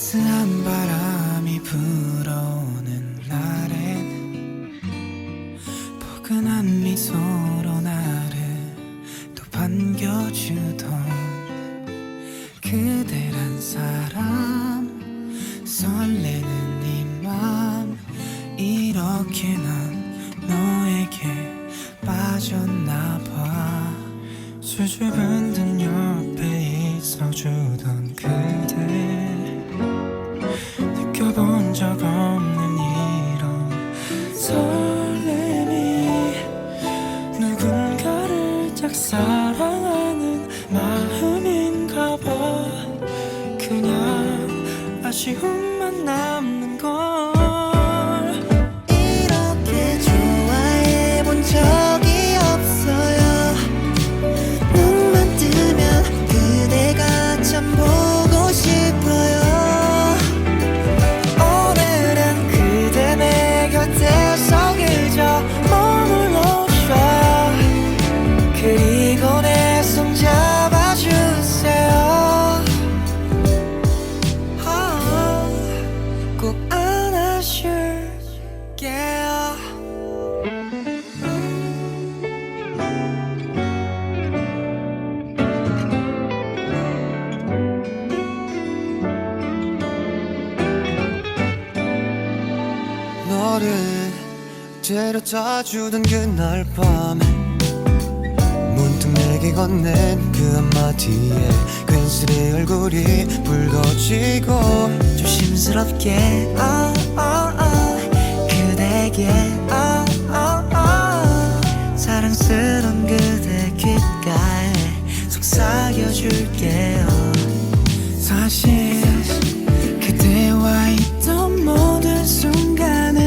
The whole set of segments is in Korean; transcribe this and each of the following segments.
따스한 바람이 불어오는 날엔 포근한 미소로 나를 또 반겨주던 그대란 사람, 설레는 이 맘, 이렇게 난 너에게 빠졌나봐. 수줍은 듯 옆에 있어주던 그대, 느껴본 적 없는 이런 설렘이 누군가를 짝사랑하는 마음인가 봐. 그냥 아쉬움만 남는 걸. 이렇게 좋아해 본 적이 없어요. 눈만 뜨면 그대가 참 보고 싶어요. 오늘은 그대 내 곁에서 그저 머물러줘요. 그리고 내 손 잡아주세요. 꼭 안아줄게요. 너를 데려다주던 그날 밤에 문득 내게 건넨 그 한마디에 괜스레 얼굴이 붉어지고 조심스럽게 그대에게 사랑스런 그대 귓가에 속삭여줄게요. 사실 그대와 있던 모든 순간은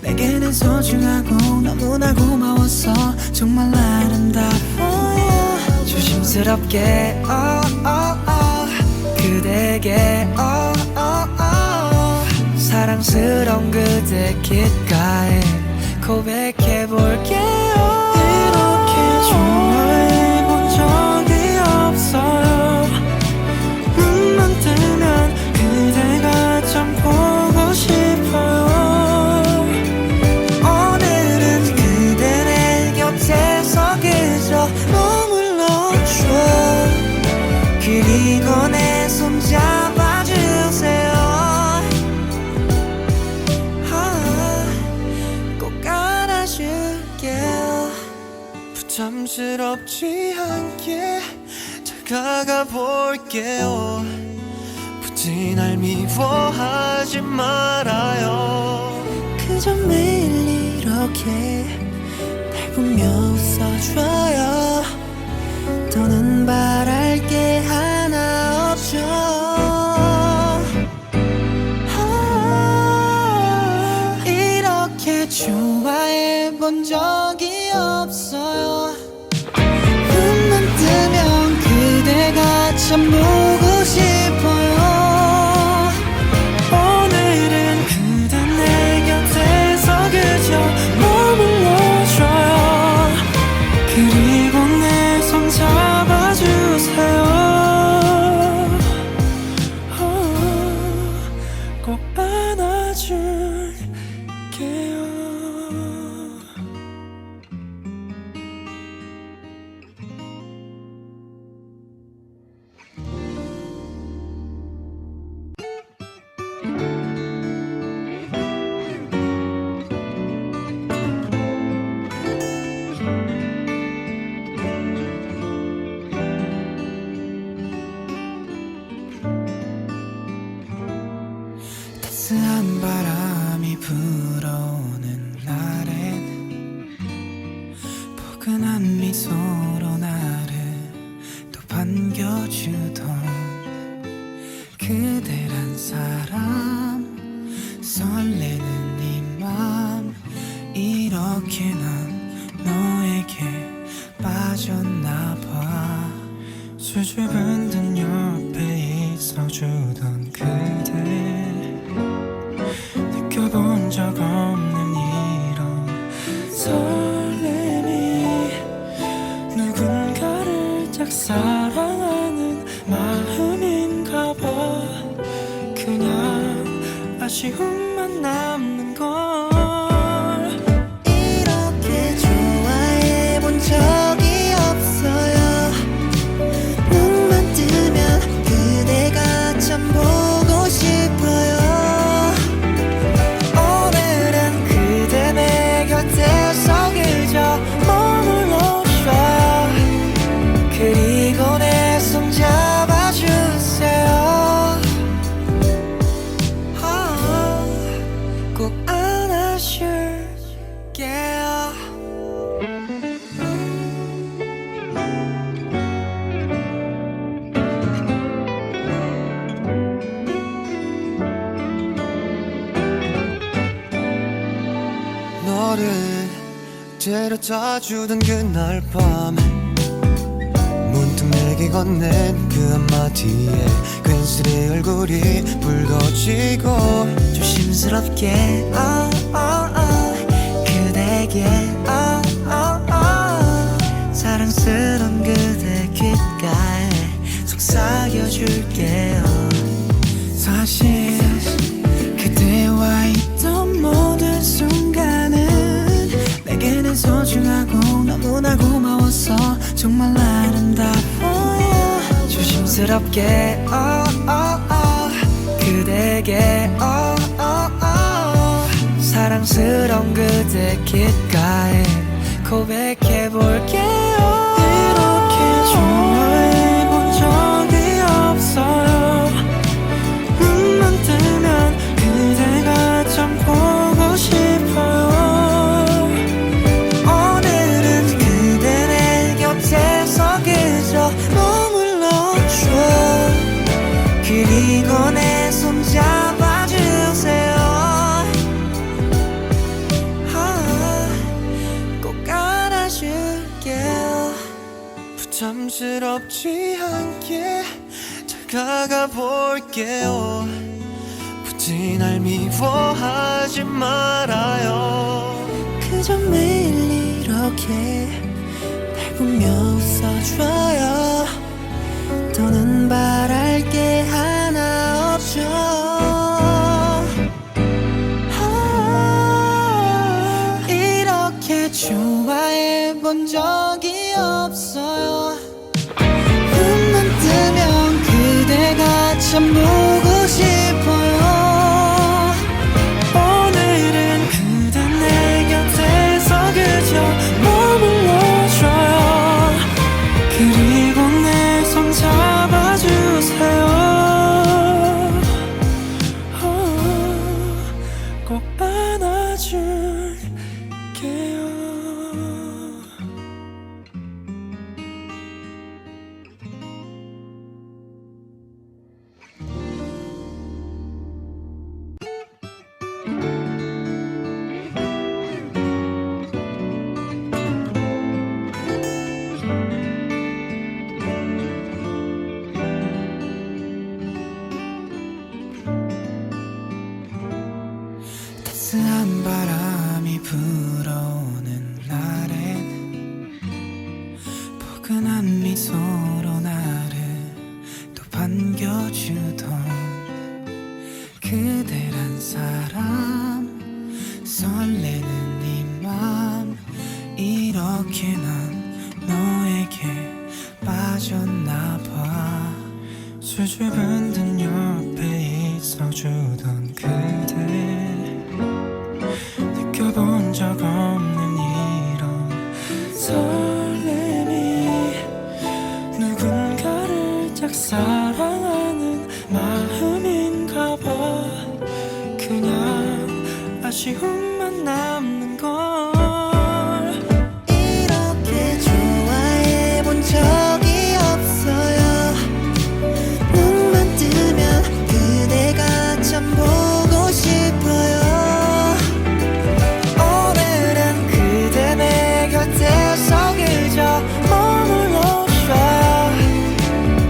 내게는 소중하고 너무나 고마워서 정말 아름다워요. 조심스럽게 그대에게 사랑스러운 그대 귓가에 고백해볼게요. 이렇게 좋아해본 적이 없어요. 눈만 뜨면 그대가 참 보고 싶어요. 오늘은 그대 내 곁에서 그저 머물러줘. 그리고 내 손 잡아주세요. 꼭 안아줄게요. 부담스럽지 않게 다가가 볼게요. 굳이 날 미워하지 말아요. 그저 매일 이렇게 날 보며 웃어줘요. 더는 바랄 게 하나 없죠. 이렇게 좋아해 본 적이 없어요. 눈만 뜨면 그대가 참 보고 싶어요. 오늘은 그대 내 곁에서 그저 머물러줘요. 그리고 내 손 잡아주세요. 꼭 안아줄게요. 따스한 바람이 불어오는 날엔 포근한 미소로 나를 또 반겨주던 그대란 사람, 설레는 이 맘, 이렇게 난 너에게 빠졌나봐. 수줍은 듯 옆에 있어주던 그대, 느껴본 적 없는 이런 설렘이 누군가를 짝사랑하는 마음인가 봐. 아쉬움만 남는 걸. 이렇게 좋아해 본 적이 없어요. 눈만 뜨면 그대가 참 보고 싶어요. 오늘은 그대 내 곁에서 그저 머물러줘요. 그리고 내 손 잡아주세요. 꼭 안아줄게요. 너를 데려다 주던 그날 밤 문득 내게 건넨 그 한마디에 괜스레 얼굴이 붉어지고 조심스럽게 그대에게 사랑스런 그대 귓가에 속삭여줄게요. 사실 그대와 있던 모든 순간은 내게는 소중하고 너무나 고마웠어. 정말 아름다워요. 조심스럽게 그대에게 사랑스러운 그대 귓가에 고백해볼게요. 이렇게 좋아해 본 적이 없어요. 눈만 뜨면 그대가 참 보고 싶어요. 오늘은 그대 내 곁에서 그저 머물러줘. 그리고 내 손 잡아주세요. 꼭 안아줄게요. 부담스럽지 않게 다가가 볼게요. 굳이 날 미워하지 말아요. 그저 매일 이렇게 날 보며 웃어줘요. 더는 바랄 게 하나 없죠. 이렇게 좋아해 본 적이 없어요. 눈만 뜨면 그대가 참 보고 싶어요. 오늘은 그대 내 곁에서 그저 머물러줘요. 그리고 내 손 잡아주세요. 꼭 안아줄게요. 따스한 바람이 불어오는 날엔 포근한 미소로 나를 또 반겨주던 그대란 사람, 설레는 이 맘, 이렇게 난 너에게 빠졌나봐. 수줍은 듯 옆에 있어주던 그대, 느껴본 적 없는 이런 설렘이 누군가를 짝사랑하는 마음인가 봐. 그냥 아쉬움만 남는 걸. 이렇게 좋아해 본 적이 없어요. 눈만 뜨면 그대가 참 보고 싶어요. 오늘은 그대 내 곁에서 그저 머물러줘요.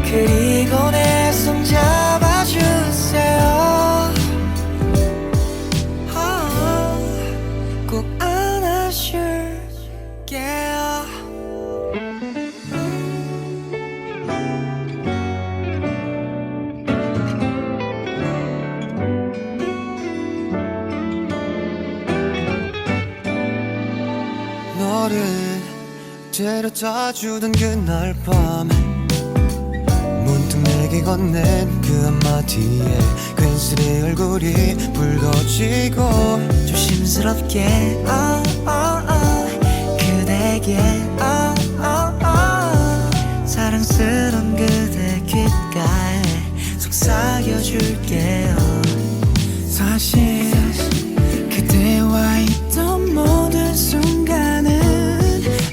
그리고 내 손 잡아주세요. 데려다주던 그날 밤에 문득 내게 건넨 그 한마디에 괜스레 얼굴이 붉어지고 조심스럽게 그대에게 사랑스런 그대 귓가에 속삭여줄게요. 사실 그대와 있던 모든 순간은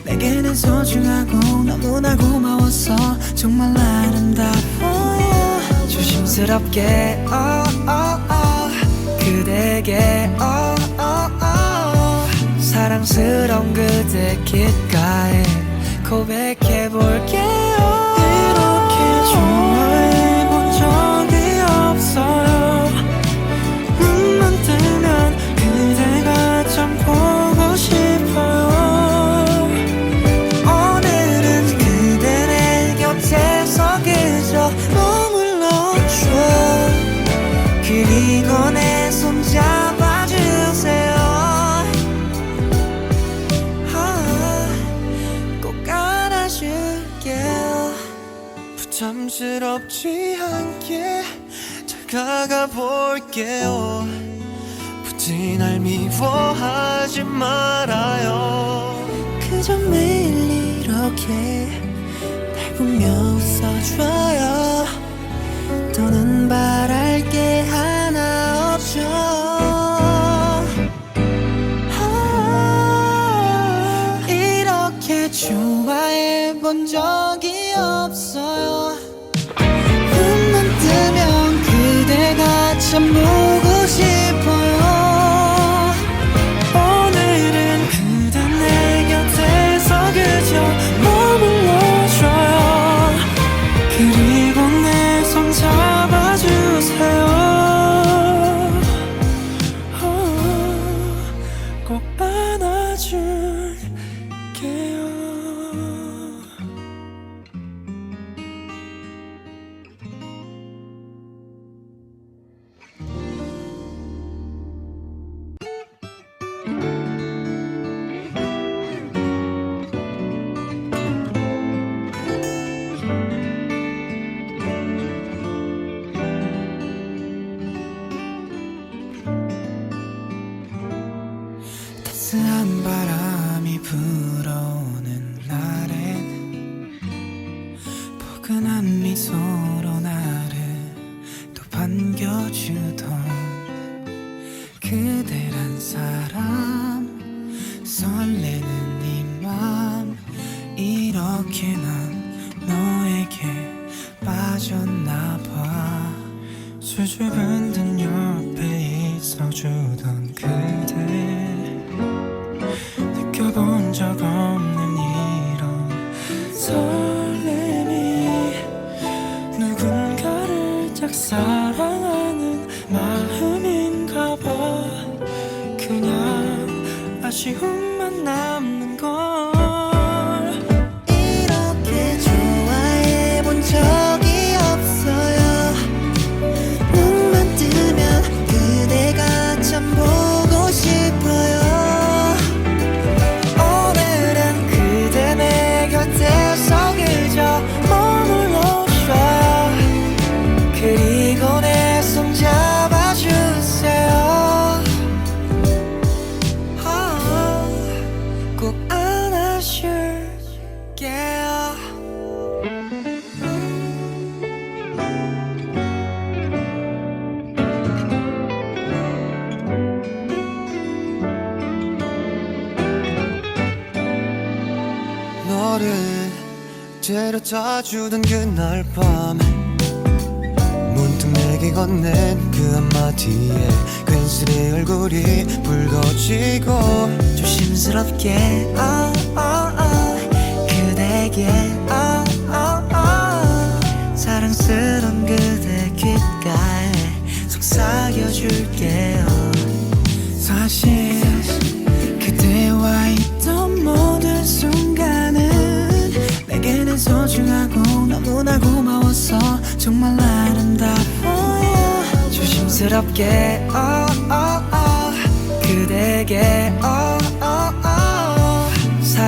내게는 소중하고 너무나 고마웠어. 정말 아름다워요. 조심스럽게 그대에게 사랑스러운 그대 귓가에 고백해볼게요. 이렇게 좋아해본 적이 없어요. 눈만 뜨면 그대가 참 보고 싶어요. 오늘은 그대 내 곁에서 그저 머물러줘. 그리고 내 손 잡아주세요. 꼭 안아줄게요. 부담스럽지 않게 다가가 볼게요. 굳이 날 미워하지 말아요. 그저 매일 이렇게 날 보며 웃어줘요. 더는 바랄 게 하나 없죠. 이렇게 좋아해본 적이 없어요. 눈만 뜨면 그대가 참 보고 싶어요. 오늘은 그대 내 곁에서 그저 머물러줘요. 그리고 내 손 잡아주세요. 꼭 안아줄게요. 따스한 바람이 불어오는 날엔 포근한 미소로 나를 또 반겨주던 그대란 사람, 설레는 이 맘, 이렇게 난 너에게 빠졌나봐. 수줍은 듯 옆에 있어주던 그대, 느껴본 적 없는 이런 설렘이, 누군가를 짝사랑하는 마음인가 봐. 그냥 아쉬움만 남는 걸. 이렇게 좋아해본 적이 없어요. 눈만 뜨면 그대가 참 보고 싶어요. 오늘은 그대 내 곁에서 그저 머물러줘요. 그리고 내 손 잡아주세요. 꼭 안아줄게요. 너를 데려다주던 그날 밤에 문득 내게 건넨 그 한마디에 괜스레 얼굴이 붉어지고 조심스럽게 그대에게 사랑스런 그대 귓가에 속삭여줄게요. 사실 그대와 있던 모든 순간은 내게는 소중하고 너무나 고마웠어. 정말 아름다워요. 조심스럽게 그대에게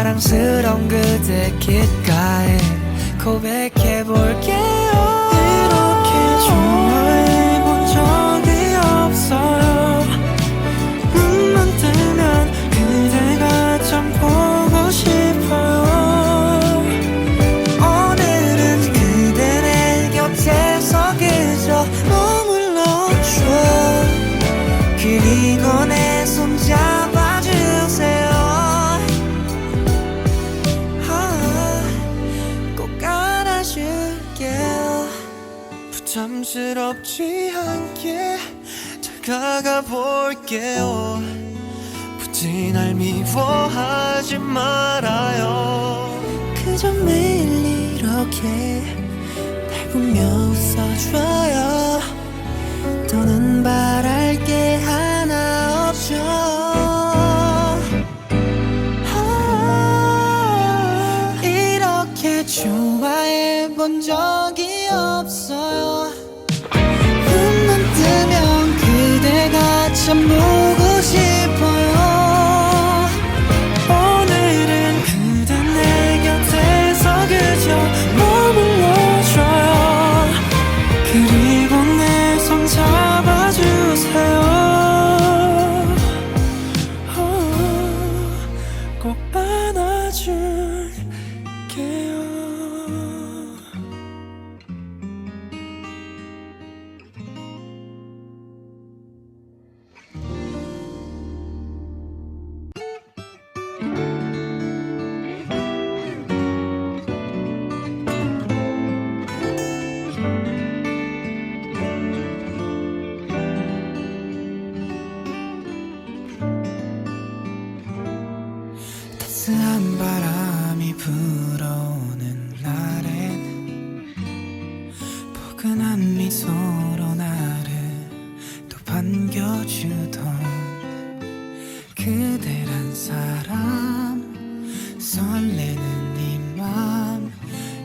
사랑스러운 그대 귓가에 고백해볼게요. 이렇게 좋아해본 적이 없어요. 눈만 뜨면 그대가 참 보고 싶어요. 오늘은 그대 내 곁에서 그저 머물러줘. 그리고 내 손 잡아주세요. 꼭 안아줄게요. 부담스럽지 않게 다가가 볼게요. 굳이 날 미워하지 말아요. 그저 매일 이렇게 날 보며 웃어줘요. 더는 바랄 게 하나 없죠. 이렇게 좋아해본 적이 없어요. 눈만 뜨면 그대가 참 보고 싶어요. 오늘은 그대 내 곁에서 그저 머물러줘요. 그리고 내 손 잡아주세요. 꼭 안아줄게요. 따스한 바람이 불어오는 날엔 포근한 미소로 나를 또 반겨주던 그대란 사람, 설레는 이 맘,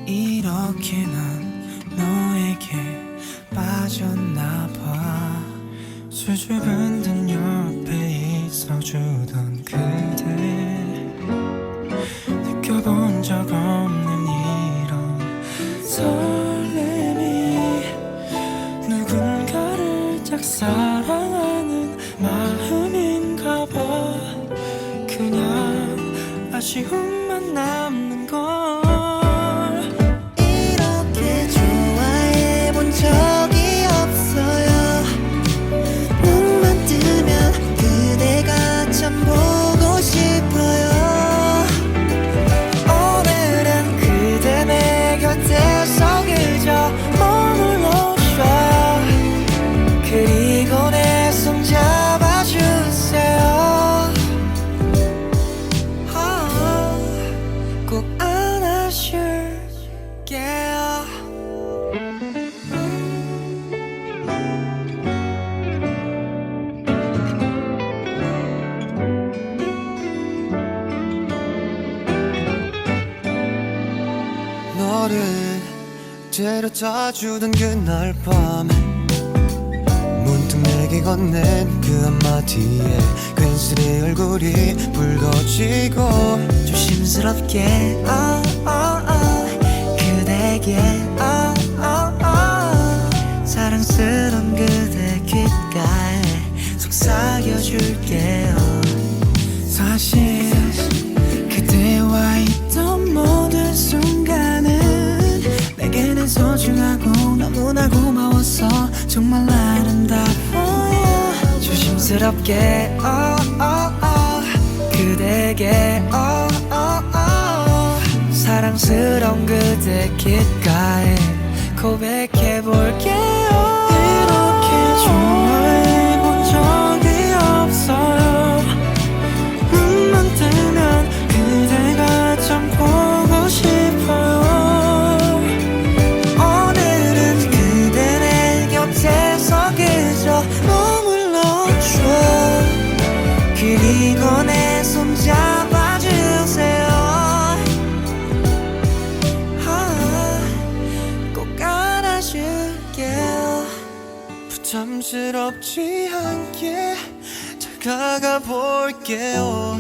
이렇게 난 너에게 빠졌나봐. 수줍은 듯 옆에 있어주던 그대, 느껴본 적 없는 이런 설렘이 누군가를 짝사랑하는 마음인가 봐. 그냥 아쉬움만 남는 걸. 이렇게 좋아해본 적이 없어요. 눈만 뜨면 그대가 참 보고 싶어요. 오늘은 그대 내 곁에서 그저 머물러줘요. 그리고 내 손 잡아주세요. 꼭 안아줄게요. 너를 데려다 주던 그날 밤에 문득 내게 건넨 그 한마디에 괜스레 얼굴이 붉어지고 조심스럽게 그대에게 사랑스러운 그대 귓가에 속삭여줄게요. 사실 그대와 있던 모든 순간은 내게는 소중하고 너무나 고마웠어. 정말 아름다워요. 조심스럽게 그대에게 사랑스러운 그대 귓가에 고백해볼게요. 이렇게 좋아해본 적이 없어요. 눈만 뜨면 그대가 참 보고 싶어요. 오늘은 그대 내 곁에서 그저 머물러줘. 그리고 내 손 잡아주세요. 꼭 안아줄게요. 부담스럽지 않게 다가가 볼게요.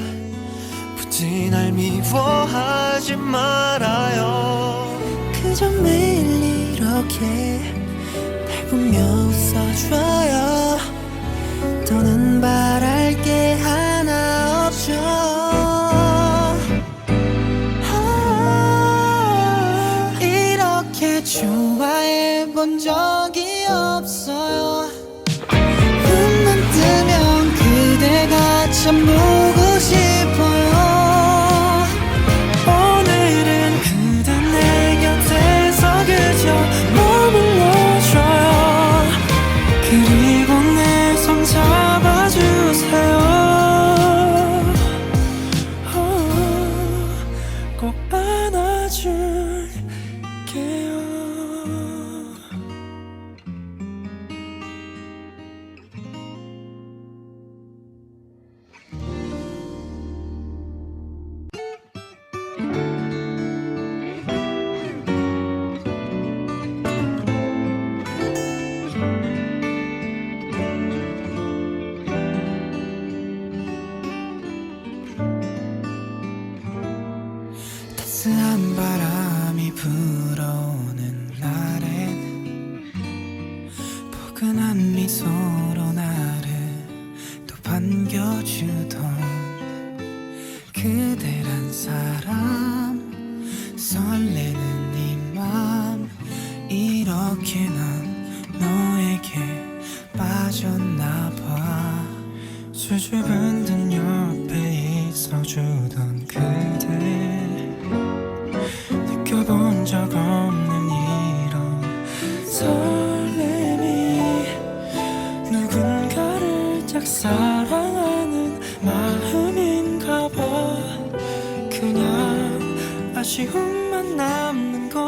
굳이 날 미워하지 말아요. 그저 매일 이렇게 날 보며 웃어줘요. 더는 바랄 게 하나 없죠. 이렇게 좋아해 본 적이 없어요. 눈만 뜨면 그대가 참 보고 싶어요. 오늘은 그대 내 곁에서 그저 머물러줘요. 그리고 내 손 잡아주세요. 꼭 안아줄게요. 따스한 바람이 불어오는 날엔 포근한 미소로 나를 또 반겨주던 그대란 사람, 설레는 이 맘, 이렇게 난 너에게 빠졌나봐. 수줍은 듯 옆에 있어주던 그대, 느껴본 적 없는 이런 설렘이 누군가를 짝사랑하는 마음인가 봐. 그냥 아쉬움만 남는 걸.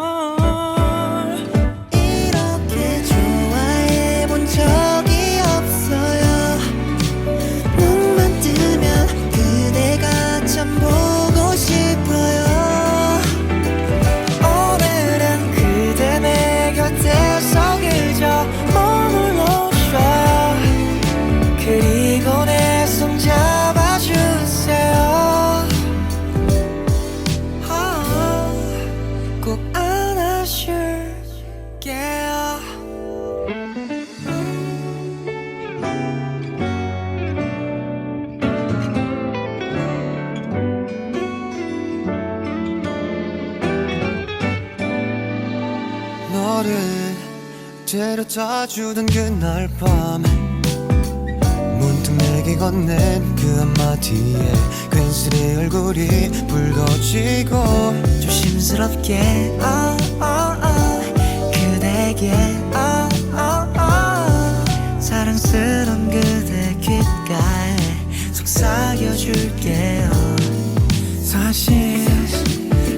이렇게 좋아해 본 적이 없어요. 눈만 뜨면 그대가 참 보고 싶어요. 오늘은 그대 내 곁에서 그저 머물러줘요. 그리고 내 손 잡아주세요. 꼭 안아줄게요. 너를 데려다주던 그날 밤 문득 내게 건넨 그 한마디에 괜스레 얼굴이 붉어지고 조심스럽게 그대에게 사랑스런 그대 귓가에 속삭여줄게요. 사실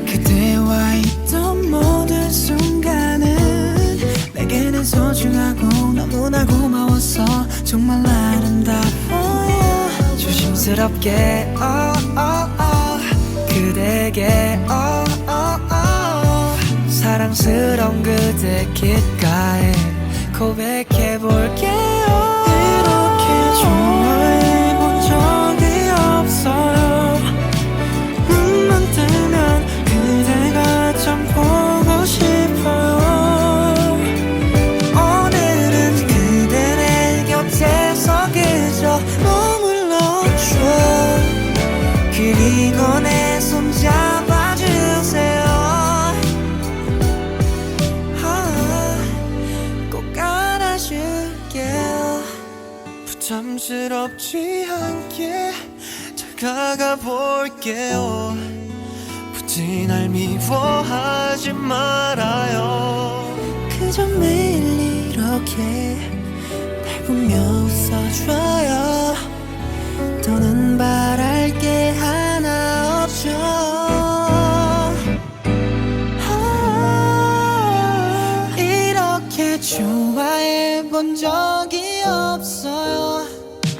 그대와 있던 모든 순간은 내게는 소중하고 너무나 고마웠어. 정말 아름다워요. 조심스럽게 그대에게 사랑스러운 그대 귓가에 고백해볼게요. 이렇게 좋아해 본 적이 없어요. 눈만 뜨면 그대가 참 보고 싶어요. 오늘은 그대 내 곁에서 그저 머물러줘. 그리고 내 손 잡아주세요. 꼭 안아줄게요. 부담스럽지 않게 다가가 볼게요. 굳이 날 미워하지 말아요. 그저 매일 이렇게 날 보며 웃어줘요. 더는 바랄 게 하나 없죠. 이렇게 좋아해 본 적이 없어요.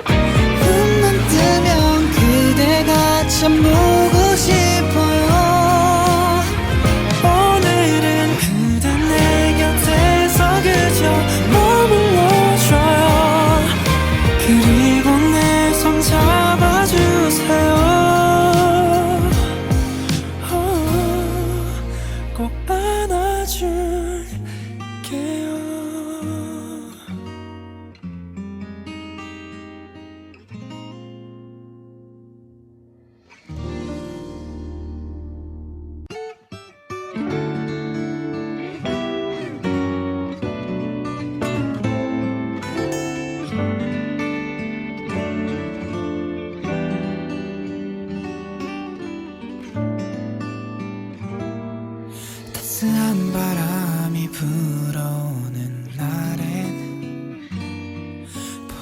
눈만 뜨면 그대가 참 보고 싶어요. 오늘은 그대 내 곁에서 그저 머물러줘요. 그리고 내 손 잡아주세요.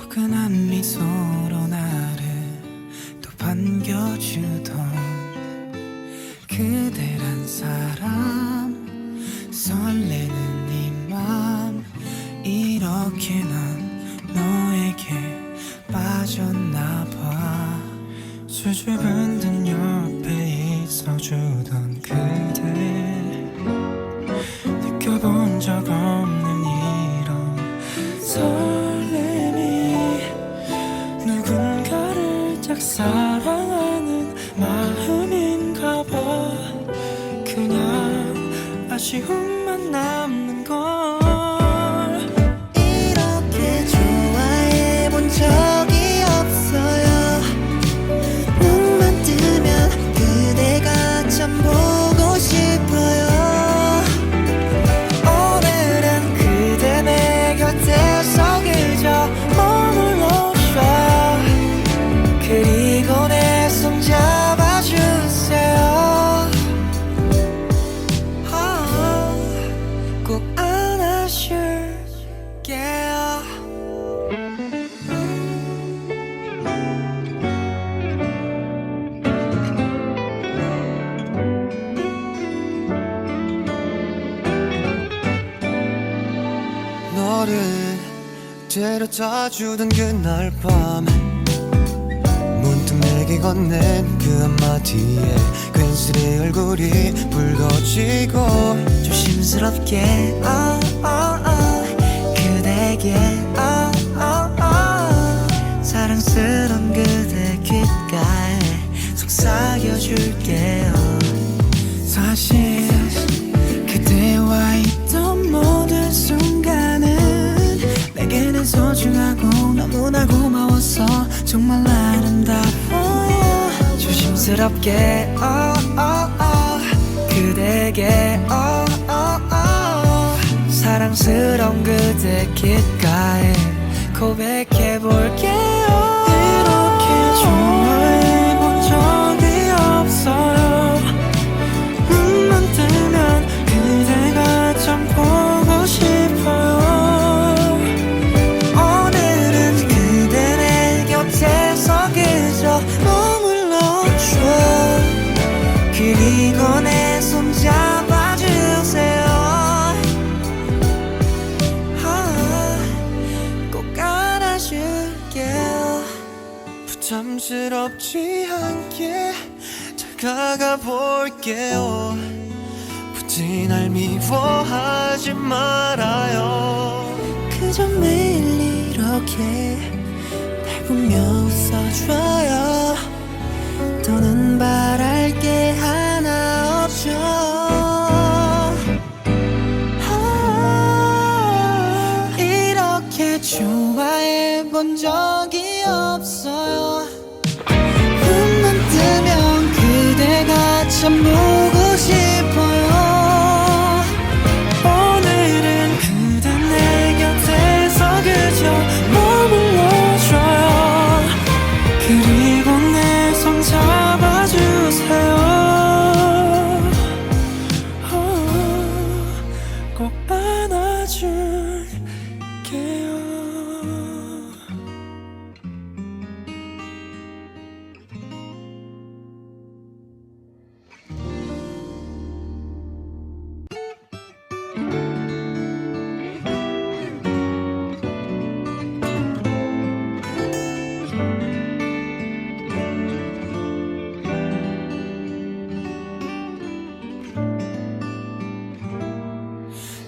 포근한 미소로 나를 또 반겨주던 그대란 사람, 설레는 이 맘, 이렇게 난 너에게 빠졌나봐. 수줍은 듯 옆에 있어주던 그대, 느껴본 적 없는 이런 설렘이, 누군가를 짝사랑하는 마음인가 봐. 그냥 아쉬움만 남는 걸. 이렇게 좋아해본 적이 없어요. 눈만 뜨면 그대가 참 보고 싶어요. 오늘은 그대 내 곁에서 그저 머물러줘. 그리고 내 손 잡아주세요. 꼭 안아줄게요. 너를 데려다주던 그날 밤에 문득 내게 건넨 그 한마디에 괜스레 얼굴이 붉어지고 조심스럽게 그대에게 사랑스런 그대 귓가에 속삭여줄게요. 사실 그대와 있던 모든 순간은 내게는 소중하고 너무나 고마워서 정말 아름다워요. 조심스럽게 그대에게 사랑스러운 그대 귓가에 고백해볼게요. 이렇게 좋아해본 적이 없어요. 눈만 뜨면 그대가 참 보고 싶어요. 오늘은 그대 내 곁에서 그저 머물러줘. 그리고 내 손 잡아주세요. 꼭 안아줄게요. 부담스럽지 않게 다가가 볼게요. 굳이 날 미워하지 말아요. 그저 매일 이렇게 날 보며 웃어줘요. 더는 바랄 게 하나 없죠. 이렇게 좋아해본 적이 없어요. 눈만 뜨면 그대가 참 보고 싶어요. 오늘은 그대 내 곁에서 그저 머물러줘요. 그리고 내 손 잡아주세요. 꼭 안아줄게요.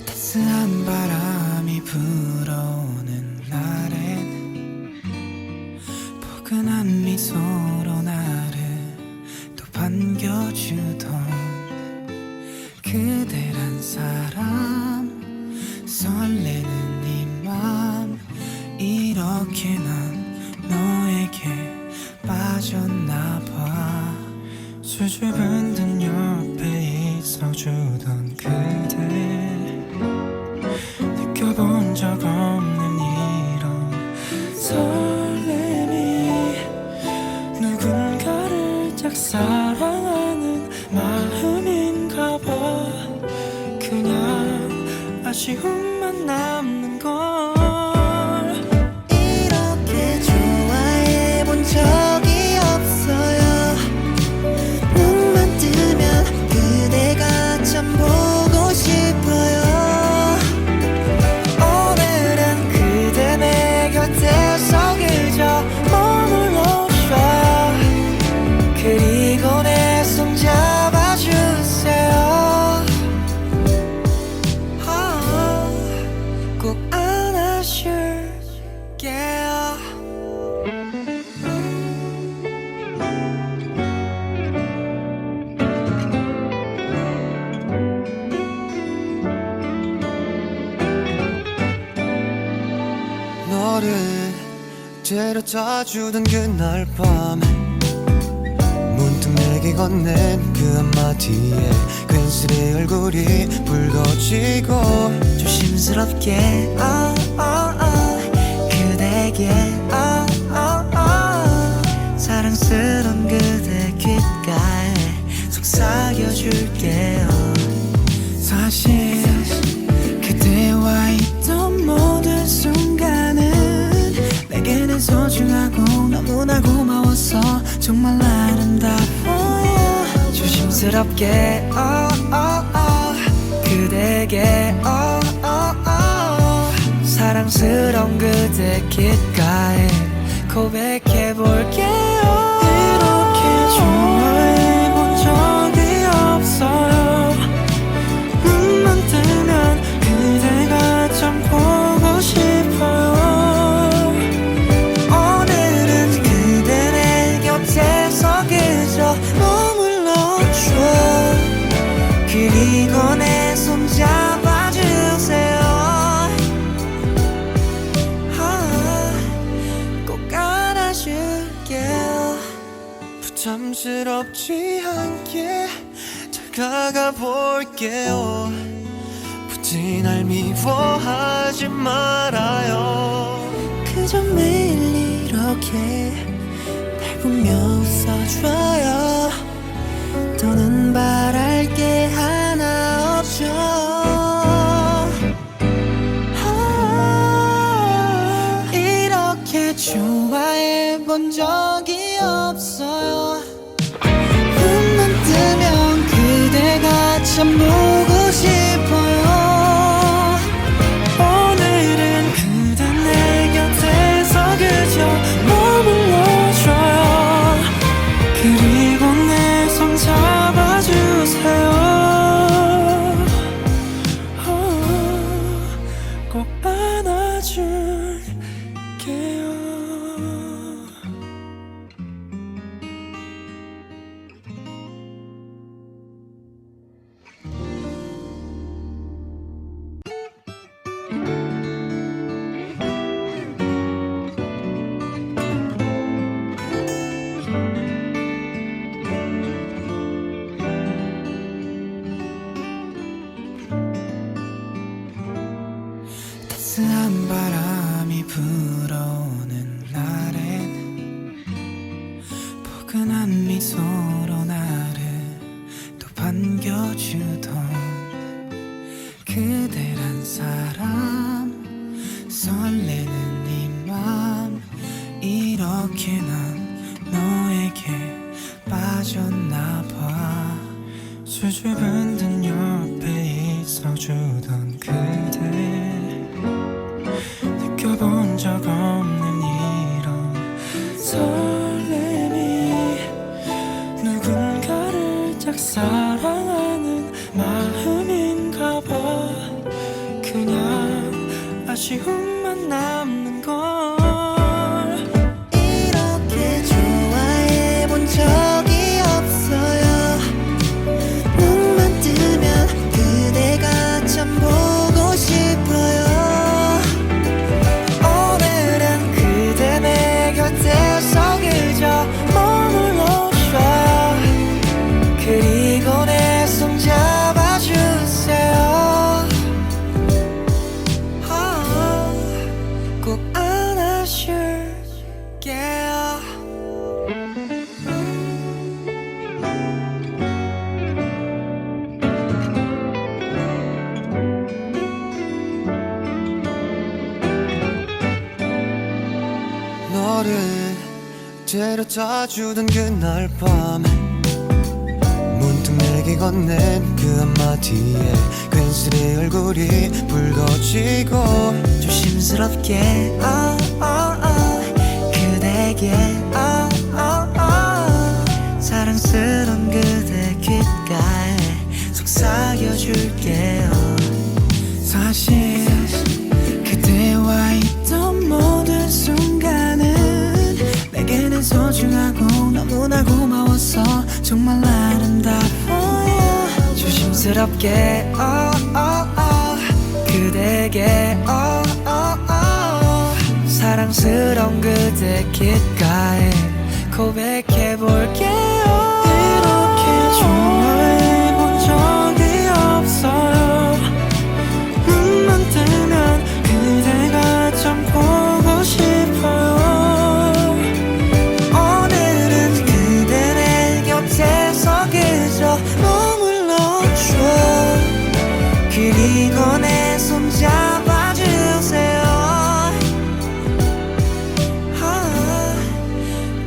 따스한 바람이 불어오는 날엔 포근한 미소로 나를 또 반겨주던 그대란 사람, 설레는 이 맘, 이렇게 난 너에게 빠졌나봐. 수줍은 듯 옆에 있어주던 그대, 느껴본 적 없는 이런 설렘이, 누군가를 짝사랑하는 마음인가 봐. 그냥 아쉬움만 남는 걸. 이렇게 너를 데려다 주던 그날 밤에 문득 내게 건넨 그 한마디에 괜스레 얼굴이 붉어지고 조심스럽게 그대에게 사랑스런 그대 귓가에 속삭여줄게요. 사실 그대와 있던 모든 순간은 내게는 소중하고 너무나 고마워서 정말 아름다워요. 조심스럽게 그대에게 사랑스러운 그대 귓가에 고백해볼게요. 이렇게 좋아해본 적이 없어요. 눈만 뜨면 그대가 참 보고 싶어요. 오늘은 그대 내 곁에서 그저 머물러줘. 그리고 내 손 잡아주세요. 꼭 안아줄게요. 부담스럽지 않게 다가가 볼게요. 굳이 날 미워하지 말아요. 그저 매일 이렇게 날 보며 웃어줘요. 더는 바랄 게 하나 없죠. 이렇게 좋아해본 적이 없어요. 눈만 뜨면 그대가 참 보고 싶어요. 오늘은 그대 내 곁에서 그저 머물러줘요. 그리고 내 손 잡아주세요. 꼭 안아줄게요. 따스한 바람이 불어오는 날엔 포근한 미소로 나를 또 반겨주던 그대란 사람, 설레는 이 맘, 이렇게 난 너에게 빠졌나봐. 수줍은 듯 옆에 있어주던 그대, 느껴본 적 없는 이런 설렘이, 누군가를 짝 사랑하는 마음인가 봐. 그냥 아쉬움만 남는 걸. 이렇게 좋아해본 적이 없어요. 눈만 뜨면 그대가 참 보고 싶어요. 오늘은 그대 내 곁에서 그저 머물러줘. 그리고 내 손 잡아주세요. 꼭 안아줄게요. 너를 데려다 주던 그날 밤에 문득 내게 건넨 그 한마디에 괜스레 얼굴이 붉어지고 조심스럽게 그대에게 사랑스런 그대 귓가에 속삭여줄게요. 사실 그대와 있던 모든 순간은 내게는 소중하고 너무나 고마워서 정말 아름다워요. 조심스럽게 그대에게 사랑스러운 그대 귓가에 고백해볼게요. 이렇게 좋아해본 적이 없어요. 눈만 뜨면 그대가 참 보고 싶어요. 오늘은 그대 내 곁에서 그저 머물러줘. 그리고 내 손 잡아주세요.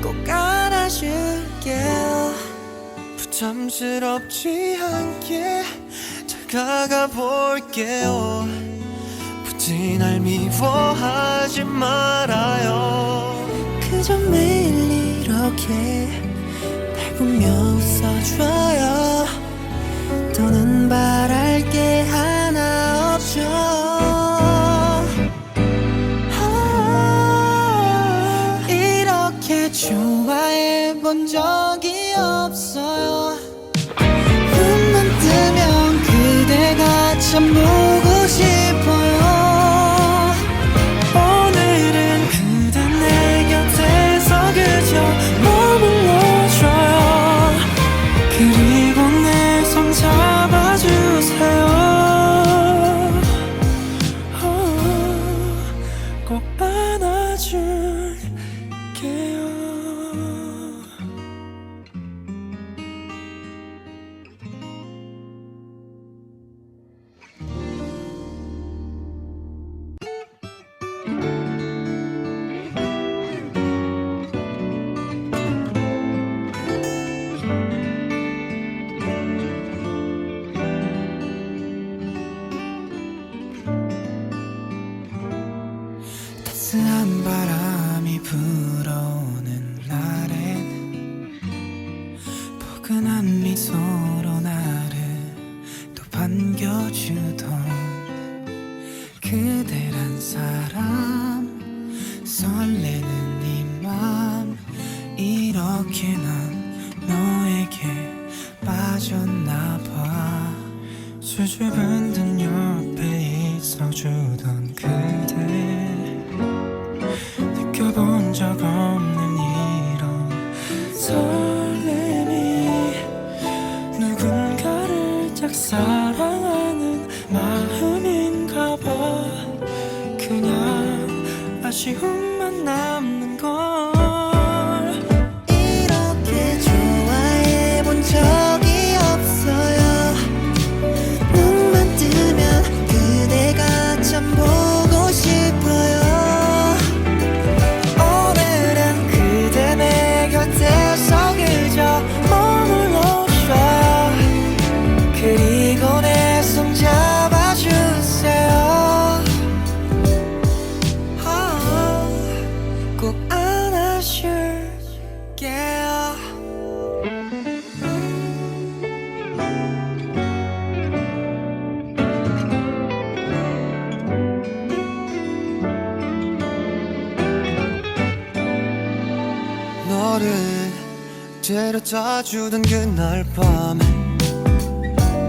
꼭 안아줄게요. 부담스럽지 않게 다가가 볼게요. 굳이 날 미워하지 말아요. 그저 매일 이렇게 날 보며 웃어줘요. 더는 바랄 게 하나 없죠. 이렇게 좋아해 본 적이 없어요. 눈만 뜨면 그대가 참 보고 싶어요. 오늘은 그대 내 곁에서 그저 머물러줘요. 그리고 내 손 잡아주세요. 꼭 안아줄게요. 따스한 바람이 불어오는 날엔 포근한 미소로 나를 또 반겨주던 그대란 사람, 설레는 이 맘, 이렇게 난 너에게 빠졌나봐. 수줍은 듯 옆에 있어주던 그대, 느껴본 적 없는 이런 설렘이 누군가를 짝 사랑하는 마음인가 봐. 그냥 아쉬움만 남는 걸. 이렇게 좋아해 본 적이 없어요. 눈만 뜨면 그대가 참 보고 싶어요. 오늘은 그대 내 곁에서 그저 머물러줘. 그리고 내 손 잡아주세요. 꼭 안아줄게요. 너를 데려다주던 그날 밤에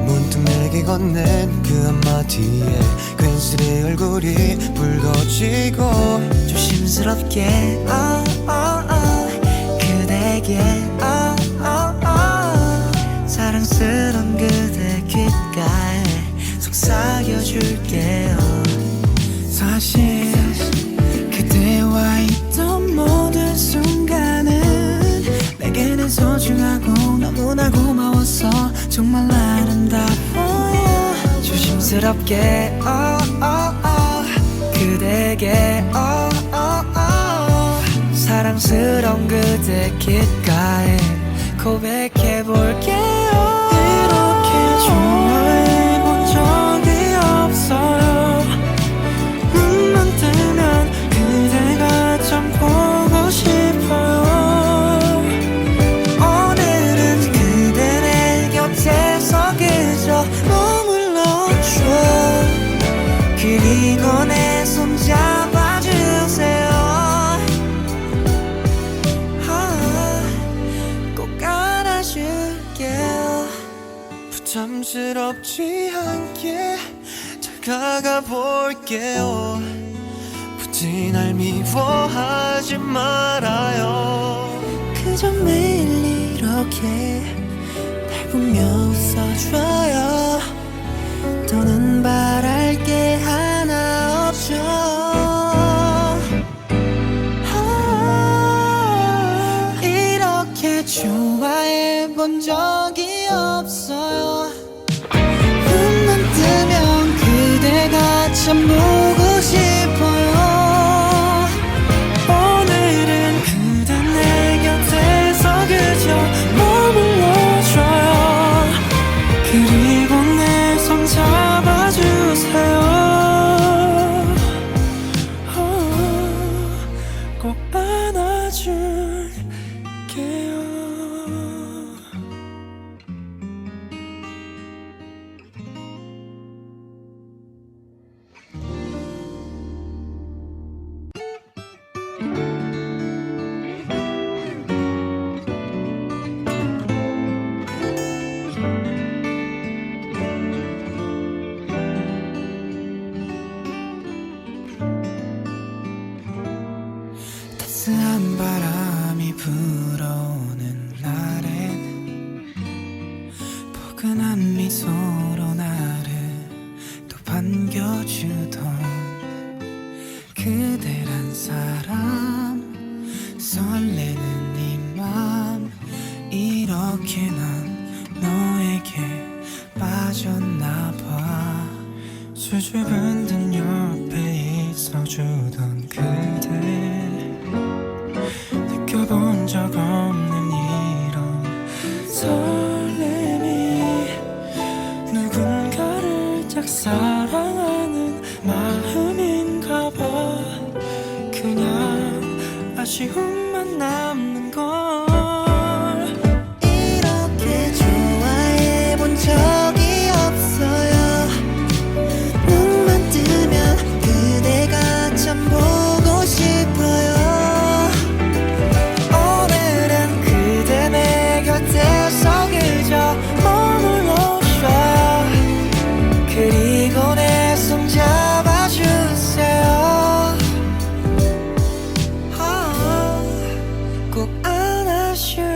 문득 내게 건넨 그 한마디에 괜스레 얼굴이 붉어지고 조심스럽게 그대에게 사랑스런 그대 귓가에 속삭여줄게요. 사실 그대와 있던 모든 순간은 내게는 소중하고 너무나 고마웠어. 정말 아름다워요. 조심스럽게 그대에게 사랑스러운 그대 귓가에 고백해볼게요. 이렇게 좋아해 본 적이 없어요. 눈만 뜨면 그대가 참 보고 싶어요. 오늘은 그대 내 곁에서 그저 머물러줘. 그리고 내 손 잡아주세요. 꼭 안아줄게요. 부담스럽지 않게 다가가 볼게요. 굳이 날 미워 미워하지 말아요. 그저 매일 이렇게 날 보며 웃어줘요. 더는 바랄 게 하나 없죠. 이렇게 좋아해 본 적이 없어요. 눈만 뜨면 그대가 참 보고 싶어요. 오늘은 그대 내 곁에서 그저 머물러줘요. 그리고 내 손 잡아주세요. 꼭 안아줄게요. 따스한 바람이 불어오는 날엔 포근한 미소로 나를 또 반겨주던 그대란 사람, 설레는 이 맘, 이렇게 난 너에게 빠졌나봐. 수줍은 듯 옆에 있어주던 그대, 느껴본 적 없는 이런 설렘이 누군가를 짝사랑하는 마음인가 봐. 그냥 아쉬움만 남는 걸. 이렇게 좋아해 본 적이 없어요. 눈만 뜨면 그대가 참 보고 싶어요. 오늘은 그대 내 곁에서 그저 머물러줘요. 그리고 내 손 잡아주세요. 꼭 안아줄게요.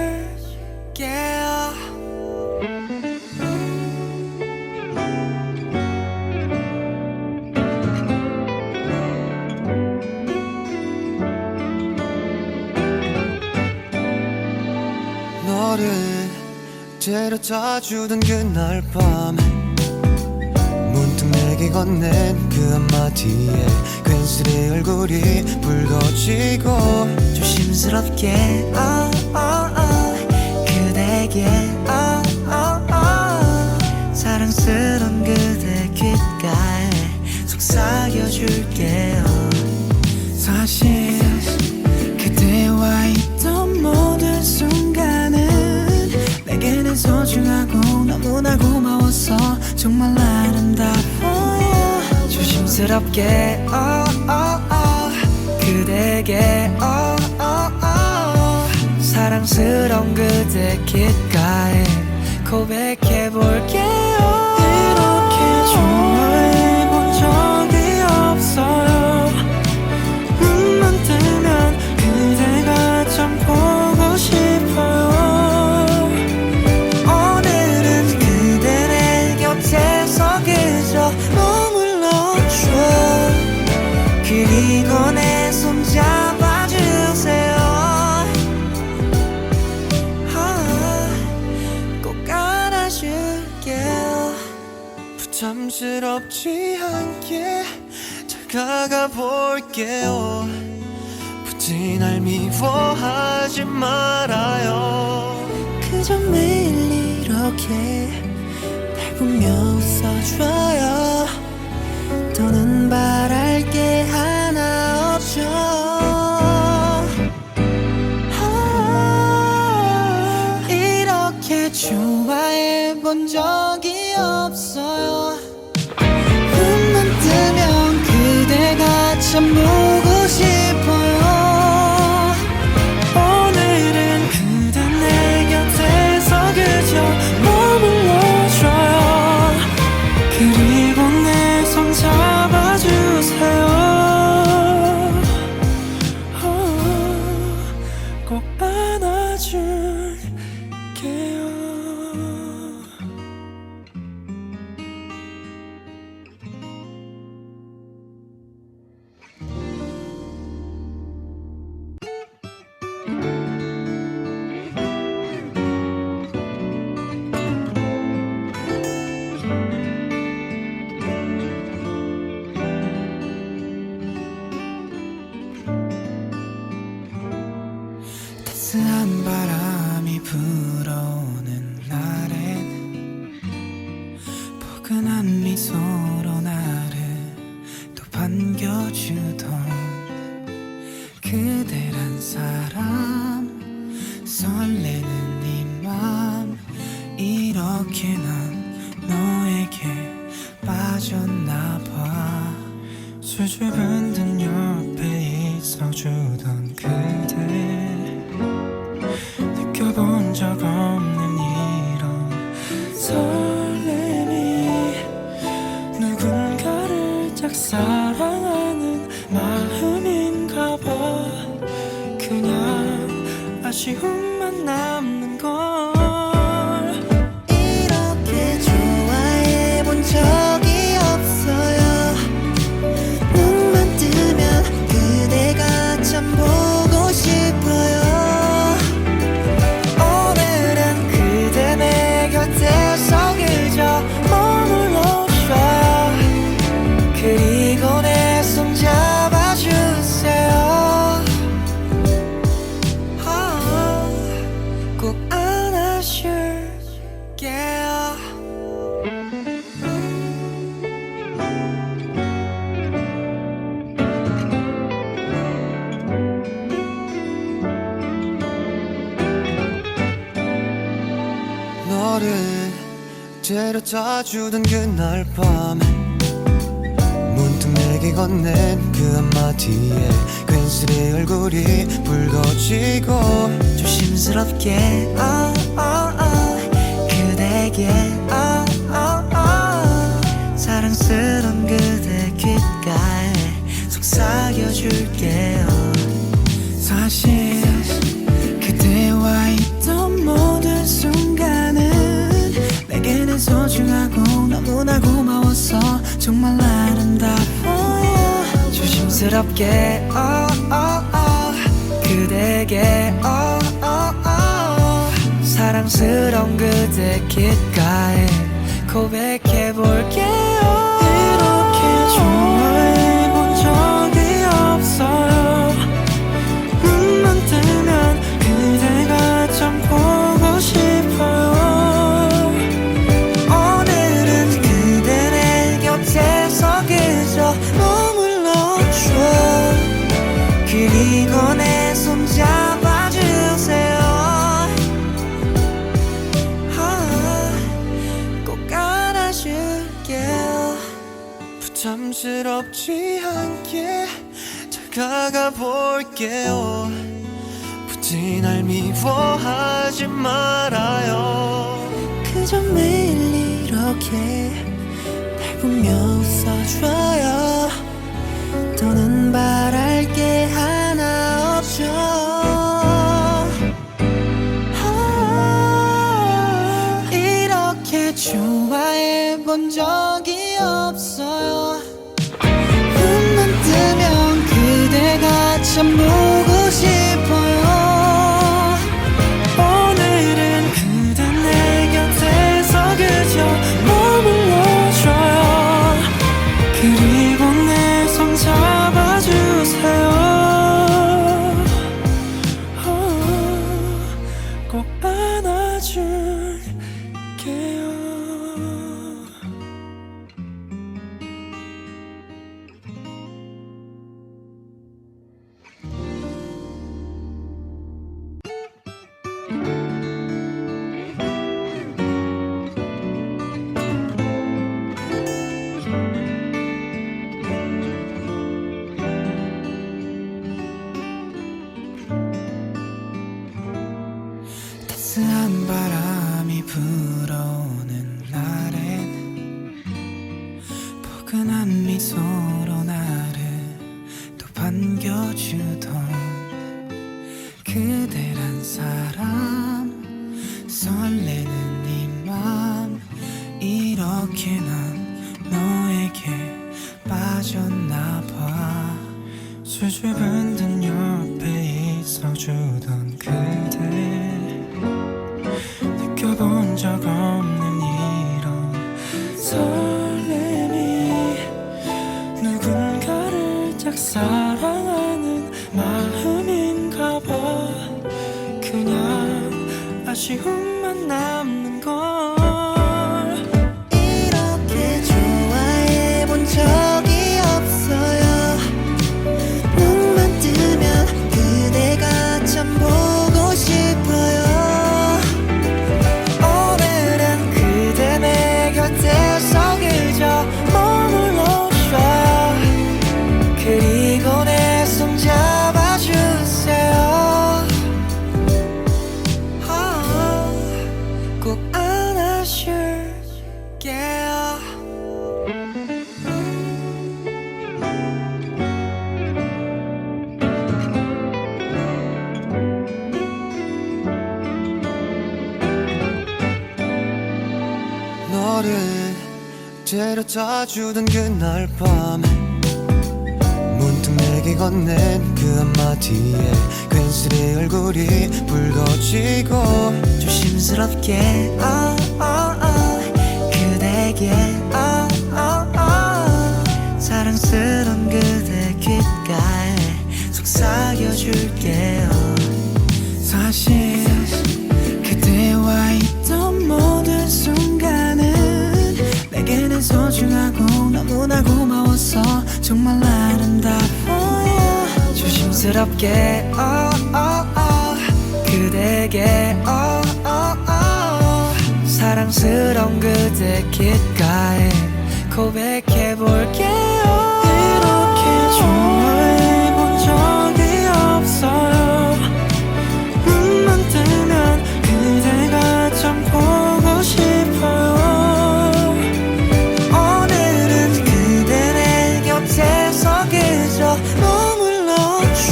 너를 데려다 주던 그날 밤에 문득 내게 건넨 그 한마디에 괜스레 얼굴이 붉어지고 조심스럽게 그대에게 사랑스런 그대 귓가에 속삭여줄게요. 사실 그대와 있던 모든 순간은 내게는 소중하고 너무나 고마워서 정말 아름다워요. 조심스럽게 그대에게 사랑스러운 그대 귓가에 고백해볼게요. 이렇게 좋아해 본 적이 없어요. 눈만 뜨면 그대가 참 보고 싶어요. 오늘은 그대 내 곁에서 그저 머물러줘. 그리고 내 손 잡아주세요. 꼭 안아줄게요. 부담스럽지 않게 다가가 볼게요. 굳이 날 미워하지 말아요. 그저 매일 이렇게 날 보며 웃어줘요. 더는 바랄 게 하나 없죠. 이렇게 좋아해 본 적이 없어요. 눈만 뜨면 그대가 참 보고 싶어요. 오늘은 그대 내 곁에서 그저 머물러줘요. 그리고 내 손 잡아주세요. 따스한 바람이 불어오는 날엔 포근한 미소로 나를 또 반겨주던 그대란 사람 설레는 이 맘 이렇게 난 너에게 빠졌나봐 수줍은 듯 옆에 있어주던 그대 느껴본 적 없는 이런 설렘이 누군가를 짝사랑하는 마음인가 봐 그냥 아쉬움만 남는 걸 이렇게 좋아해 본 적이 없어요. 눈만 뜨면 그대가 참 보고 싶어요. 오늘은 그대 내 곁에서 그저 머물러줘요 그리고 내 손 잡아주세요 꼭 안아줄게요 너를 데려다주던 그날 밤에 문득 내게 건넨 그 한마디에 괜스레 얼굴이 붉어지고 조심스럽게 그대에게 사랑스런 그대 귓가에 속삭여줄게요 사실 그대와 있던 모든 순간은 내게는 소중하고 너무나 고마워서 정말 아름다워요 조심스럽게 그대에게 사랑스러운 그대 귓가에 고백해볼게요 이렇게 좋아해본 적이 없어요 눈만 뜨면 그대가 참 보고 싶어요 오늘은 그대 내 곁에서 그저 머물러줘 그리고 내 손 잡아주세요 꼭 안아줄게요 부담스럽지 않게 다가가 볼게요 굳이 날 미워하지 말아요 그저 매일 이렇게 날 보며 웃어줘요 더는 바랄 게 하나 없죠 이렇게 좋아해 본 적이 없어요 눈만 뜨면 그대가 참 보고 싶어요 오늘은 그대 내 곁에서 그저 머물러줘요 그리고 내 손 잡아주세요 꼭 안아줄게요 따스한 바람이 불어오는 날엔 포근한 미소로 나를 또 반겨주던 그대란 사람 설레는 이 맘 이렇게 난 너에게 빠졌나봐 수줍은 듯 옆에 있어주던 그대 느껴본 적 없는 이런 설렘이 누군가를 짝사랑하는 마음인가 봐 아쉬움만 남는 걸. 이렇게 좋아해 본 적이 없어요. 눈만 뜨면 그대가 참 보고 싶어요. 오늘은 그대 내 곁에서 그저 머물러줘. 그리고 내 손 잡아주세요. 꼭 안아줄게요. 너를 데려다 주던 그날 밤 문득 내게 건넨 그 한마디에 괜스레 얼굴이 붉어지고 조심스럽게 그대에게 사랑스런 그대 귓가에 속삭여줄게요. 사실 그대와 있던 모든 순간은 내게는 소중하고 너무나 고마웠어. 정말 아름다워요. 조심스럽게 그대에게 사랑스러운 그대 귓가에 고백해볼게요. 이렇게 좋아해 본 적이 없어요. 눈만 뜨면 그대가 참 보고 싶어요. 오늘은 그대 내 곁에서 그저 머물러줘.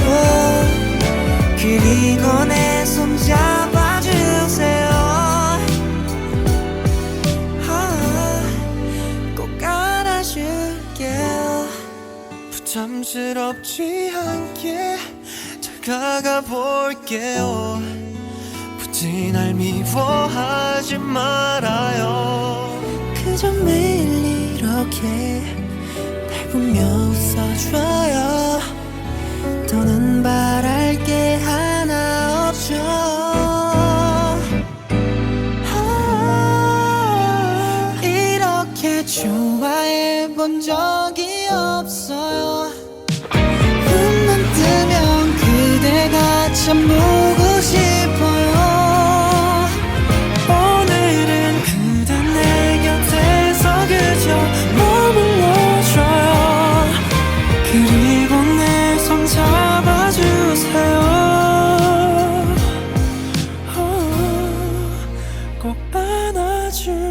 그리고 내 손 잡아주세요. 꼭 안아줄게요. 부담스럽지 않게 다가가 볼게요. 굳이 날 미워하지 말아요. 그저 매일 이렇게 날 보며 웃어줘요. 더는 바랄 게 하나 없죠. 이렇게 좋아해 본 적이 없어요. 눈만 뜨면 그대가 참 보고 싶어요. 오늘은 그대 내 곁에서 그저 머물러줘요. 그리고 내 손 잡아주세요. 꼭 안아줄게요.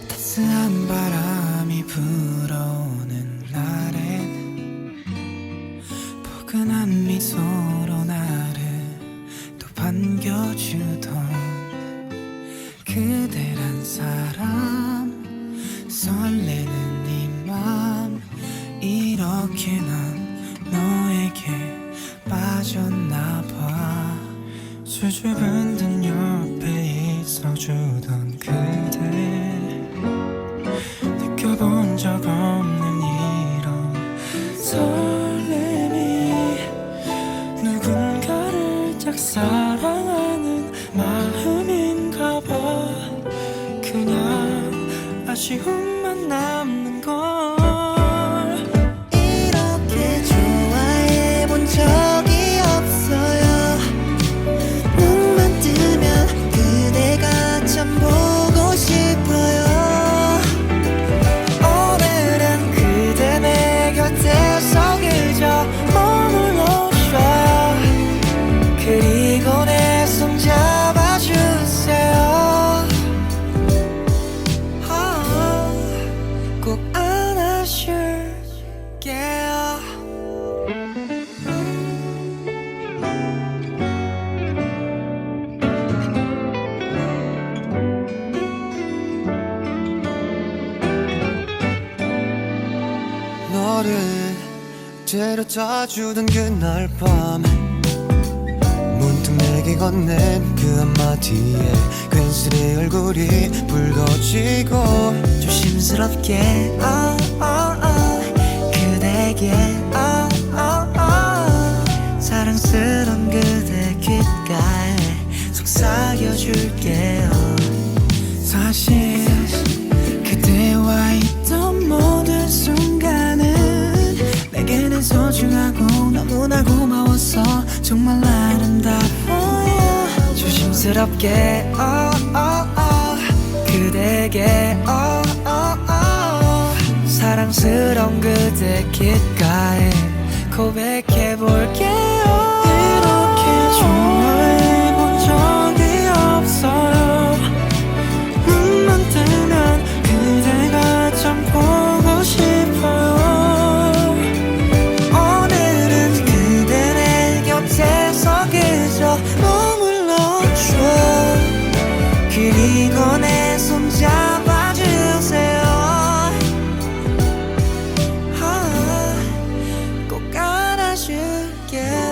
따스한 바람이 불어오는 날엔 포근한 미소로 나를 또 반겨주던 그대란 사람, 설레는 이 맘, 이렇게 난 너에게 빠졌나봐. 수줍은 듯 옆에 있어주던 그대, 느껴본 적 없는 이런 설렘이, 누군가를 짝사랑하는 마음인가 봐. 그냥 아쉬움만 남는 걸. 이렇게 좋아해 본 적이 없어요. 눈만 뜨면 그대가 참 보고 싶어요. 오늘은 그대 내 곁에서 그저 머물러줘. 그리고 내 손 잡아주세요. 데려다주던 그날 밤 문득 내게 건넨 그 한마디에 괜스레 얼굴이 붉어지고 조심스럽게 그대에게 사랑스런 그대 귓가에 속삭여줄게요. 사실 그대와 있던 모든 순간은 내게는 소중하고 너무나 고마웠어. 정말 아름다워요. 조심스럽게 그대에게 사랑스러운 그대 귓가에 고백해볼게요. 이렇게 좋아해본 적이 없어요. 눈만 뜨면 그대가 참 보고 싶어요. 오늘은 그대 내 곁에서 그저 머물러줘. 그리고 내 손 잡아주세요. 꼭 안아줄게요.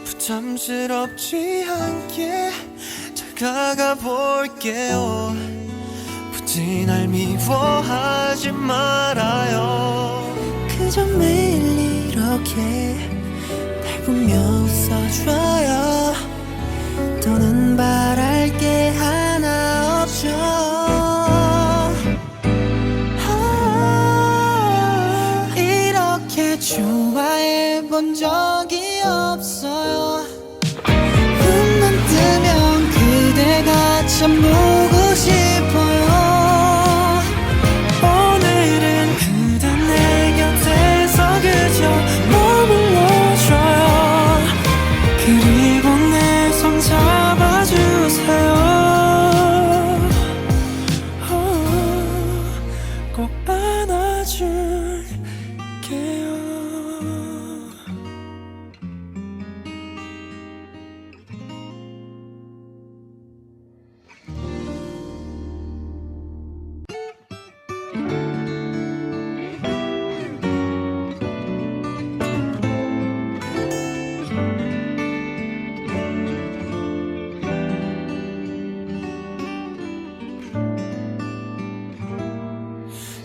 부담스럽지 않게 다가가 볼게요. 굳이 날 미워하지 말아요. 그저 매일 이렇게 날 보며 웃어줘요. 더는 바랄 게 하나 없죠. 이렇게 좋아해본 적이 없어요. 눈만 뜨면 그대가 참 보고 싶어요. 오늘은 그대 내 곁에서 그저 머물러줘요. 그리고 내 손 잡아주세요. 꼭 안아줄게요.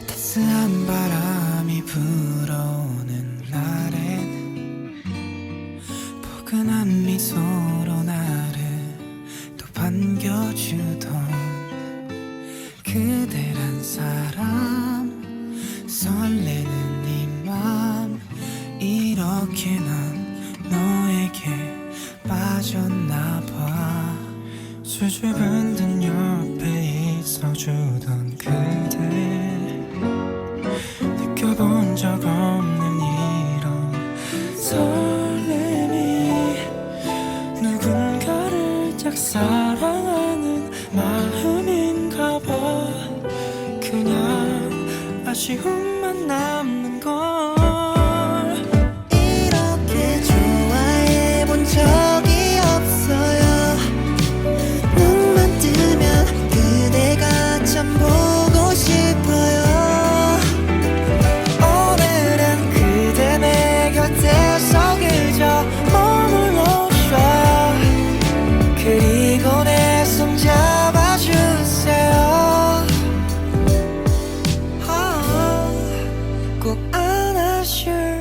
따스한 바람이 불어오는 날엔 포근한 미소로 나를 또 반겨주던 그대란 사람, 설레는 이 맘, 이렇게 난 너에게 빠졌나봐. 수줍은 듯 옆에 있어주던 그대, 느껴본 적 없는 이런 설렘이, 누군가를 짝사랑하는 마음인가 봐. 그냥 아쉬움만 남는 걸. 이렇게 좋아해본 적이 없어요. 눈만 뜨면 그대가 참 보고 싶어요. 오늘은 그대 내 곁에서 그저 머물러줘. 그리고 내 손 잡아주세요. 꼭 안아줄게요.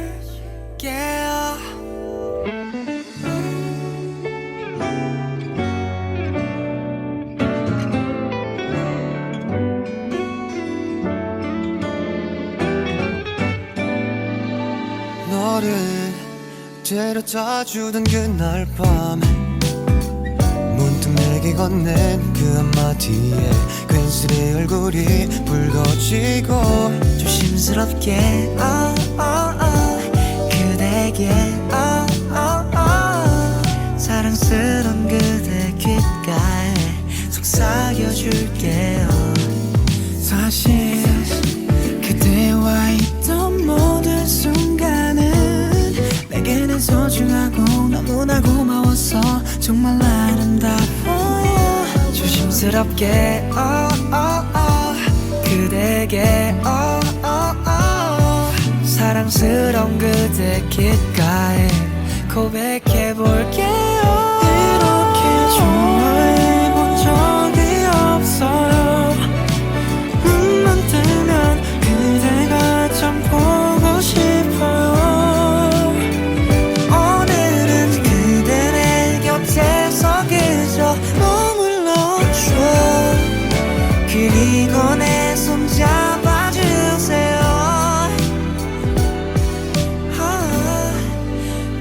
너를 데려다주던 그날 밤 문득 내게 건넨 그 한마디에 괜스레 얼굴이 붉어지고 조심스럽게 그대에게 사랑스런 그대 귓가에 속삭여줄게요. 사실 그대와 있던 모든 순간은 내게는 소중하고 너무나 고마웠어. 정말 아름다워요. 조심스럽게 그대에게 사랑 사랑스러운 그대 귓가에 고백해볼게요. 이렇게 좋아해본 적이 없어요. 눈만 뜨면 그대가 참 보고 싶어요. 오늘은 그대 내 곁에서 그저 머물러줘. 그리고 내 손 잡아주세요.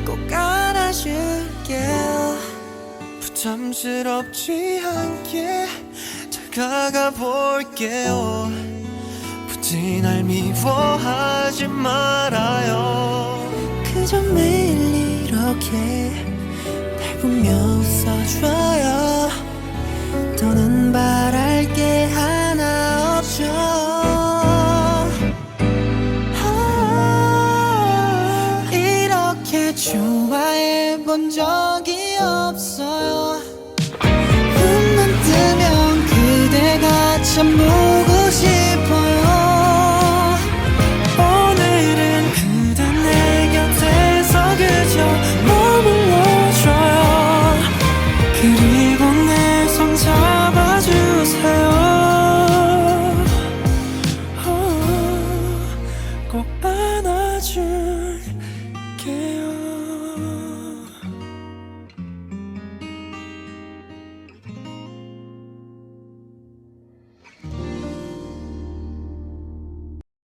꼭 안아줄게요. 부담스럽지 않게 다가가 볼게요. 굳이 날 미워하지 말아요. 그저 매일 이렇게 날 보며 웃어줘요. 더는 바랄 게 하나 없죠. 이렇게 좋아해본 적이 없어요. 눈만 뜨면 그대가 참 보고 싶어요. 오늘은 그대 내 곁에서 그저 머물러줘요. 그리고 내 손 잡아주세요.